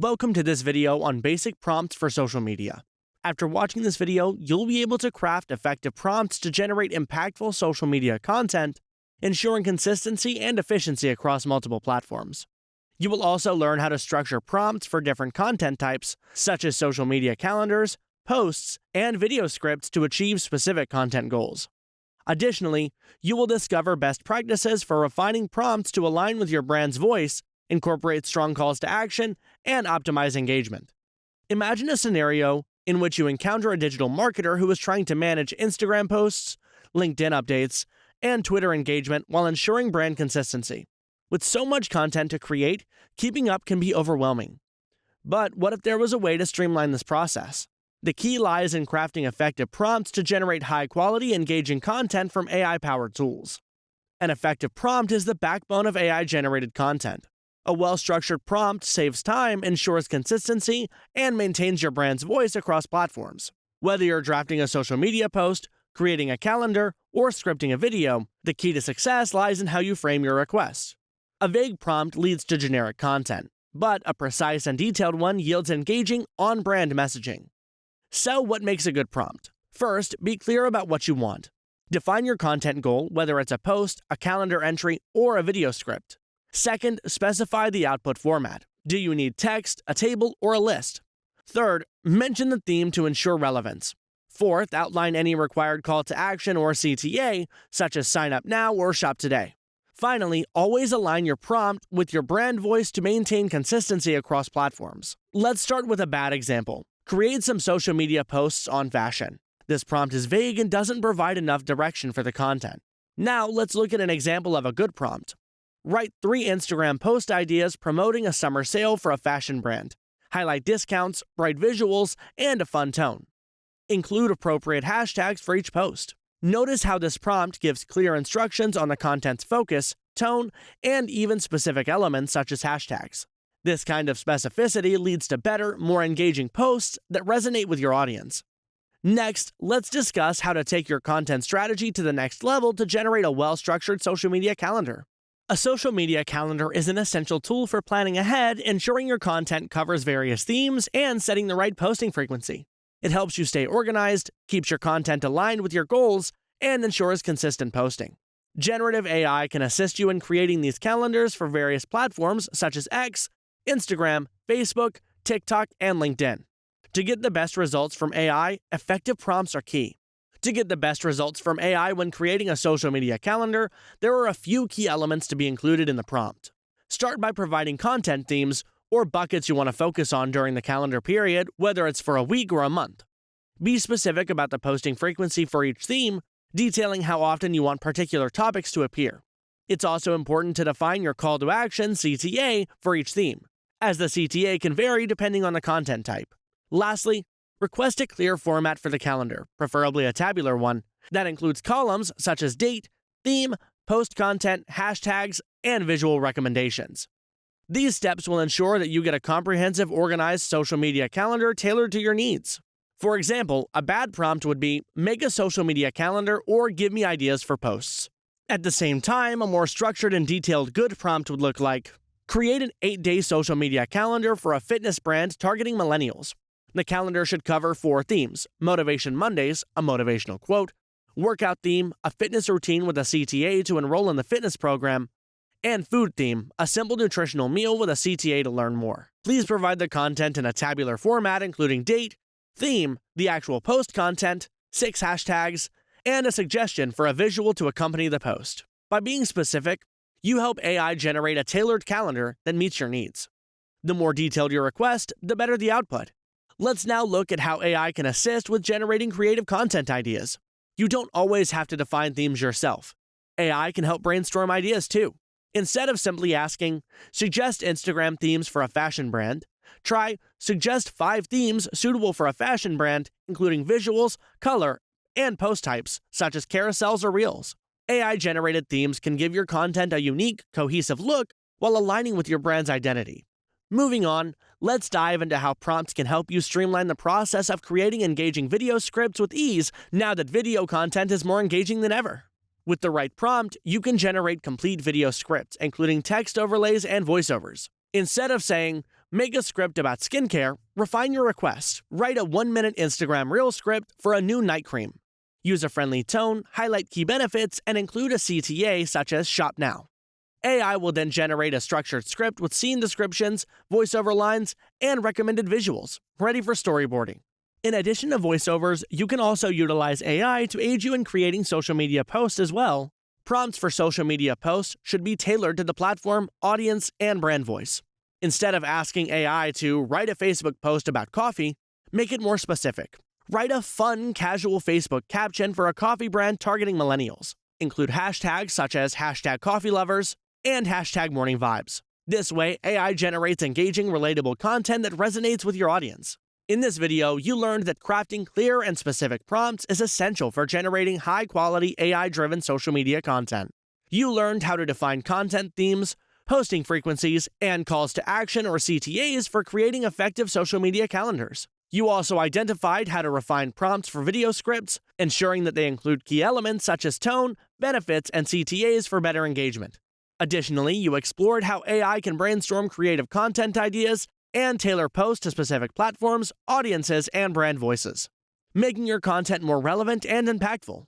Welcome to this video on basic prompts for social media. After watching this video, you'll be able to craft effective prompts to generate impactful social media content, ensuring consistency and efficiency across multiple platforms. You will also learn how to structure prompts for different content types, such as social media calendars, posts, and video scripts to achieve specific content goals. Additionally, you will discover best practices for refining prompts to align with your brand's voice, incorporate strong calls to action, and optimize engagement. Imagine a scenario in which you encounter a digital marketer who is trying to manage Instagram posts, LinkedIn updates, and Twitter engagement while ensuring brand consistency. With so much content to create, keeping up can be overwhelming. But what if there was a way to streamline this process? The key lies in crafting effective prompts to generate high-quality, engaging content from AI-powered tools. An effective prompt is the backbone of AI-generated content. A well-structured prompt saves time, ensures consistency, and maintains your brand's voice across platforms. Whether you're drafting a social media post, creating a calendar, or scripting a video, the key to success lies in how you frame your request. A vague prompt leads to generic content, but a precise and detailed one yields engaging, on-brand messaging. So, what makes a good prompt? First, be clear about what you want. Define your content goal, whether it's a post, a calendar entry, or a video script. Second, specify the output format. Do you need text, a table, or a list? Third, mention the theme to ensure relevance. Fourth, outline any required call to action or CTA, such as sign up now or shop today. Finally, always align your prompt with your brand voice to maintain consistency across platforms. Let's start with a bad example. Create some social media posts on fashion. This prompt is vague and doesn't provide enough direction for the content. Now, let's look at an example of a good prompt. Write 3 Instagram post ideas promoting a summer sale for a fashion brand. Highlight discounts, bright visuals, and a fun tone. Include appropriate hashtags for each post. Notice how this prompt gives clear instructions on the content's focus, tone, and even specific elements such as hashtags. This kind of specificity leads to better, more engaging posts that resonate with your audience. Next, let's discuss how to take your content strategy to the next level to generate a well-structured social media calendar. A social media calendar is an essential tool for planning ahead, ensuring your content covers various themes, and setting the right posting frequency. It helps you stay organized, keeps your content aligned with your goals, and ensures consistent posting. Generative AI can assist you in creating these calendars for various platforms such as X, Instagram, Facebook, TikTok, and LinkedIn. To get the best results from AI, effective prompts are key. To get the best results from AI when creating a social media calendar, there are a few key elements to be included in the prompt. Start by providing content themes or buckets you want to focus on during the calendar period, whether it's for a week or a month. Be specific about the posting frequency for each theme, detailing how often you want particular topics to appear. It's also important to define your call to action (CTA) for each theme, as the CTA can vary depending on the content type. Lastly, request a clear format for the calendar, preferably a tabular one, that includes columns such as date, theme, post content, hashtags, and visual recommendations. These steps will ensure that you get a comprehensive, organized social media calendar tailored to your needs. For example, a bad prompt would be, make a social media calendar or give me ideas for posts. At the same time, a more structured and detailed good prompt would look like, create an 8-day social media calendar for a fitness brand targeting millennials. The calendar should cover 4 themes: Motivation Mondays, a motivational quote, workout theme, a fitness routine with a CTA to enroll in the fitness program, and food theme, a simple nutritional meal with a CTA to learn more. Please provide the content in a tabular format including date, theme, the actual post content, 6 hashtags, and a suggestion for a visual to accompany the post. By being specific, you help AI generate a tailored calendar that meets your needs. The more detailed your request, the better the output. Let's now look at how AI can assist with generating creative content ideas. You don't always have to define themes yourself. AI can help brainstorm ideas too. Instead of simply asking, suggest Instagram themes for a fashion brand, try suggest 5 themes suitable for a fashion brand, including visuals, color, and post types, such as carousels or reels. AI-generated themes can give your content a unique, cohesive look while aligning with your brand's identity. Moving on, let's dive into how prompts can help you streamline the process of creating engaging video scripts with ease now that video content is more engaging than ever. With the right prompt, you can generate complete video scripts, including text overlays and voiceovers. Instead of saying, Make a script about skincare, refine your request, write a 1-minute Instagram Reel script for a new night cream. Use a friendly tone, highlight key benefits, and include a CTA such as Shop Now. AI will then generate a structured script with scene descriptions, voiceover lines, and recommended visuals, ready for storyboarding. In addition to voiceovers, you can also utilize AI to aid you in creating social media posts as well. Prompts for social media posts should be tailored to the platform, audience, and brand voice. Instead of asking AI to write a Facebook post about coffee, make it more specific. Write a fun, casual Facebook caption for a coffee brand targeting millennials. Include hashtags such as #coffeelovers and #morningvibes. This way, AI generates engaging, relatable content that resonates with your audience. In this video, you learned that crafting clear and specific prompts is essential for generating high-quality AI-driven social media content. You learned how to define content themes, posting frequencies, and calls to action or CTAs for creating effective social media calendars. You also identified how to refine prompts for video scripts, ensuring that they include key elements such as tone, benefits, and CTAs for better engagement. Additionally, you explored how AI can brainstorm creative content ideas and tailor posts to specific platforms, audiences, and brand voices, making your content more relevant and impactful.